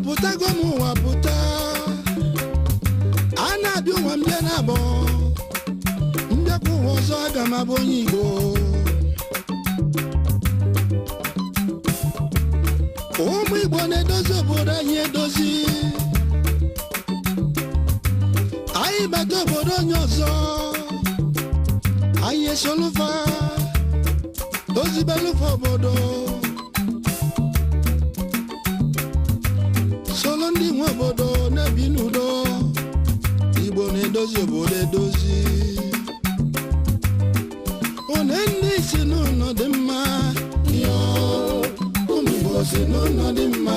puta gomu wa puta ana bi wa mbia na bo mbia ku wozo aga mabonyi Igbo ụmụ Igbo na-edozi obodo anyị edozi anyị bata obodo onye ọzọ anyị esolufa dozibelufa obodo solo ndị nwe obodo na-ebi n'udo Igbo na-edozi obodo edozi one ndị si n'ụlọ dị mma yo ụmụ Igbo si n'ụlọ dị mma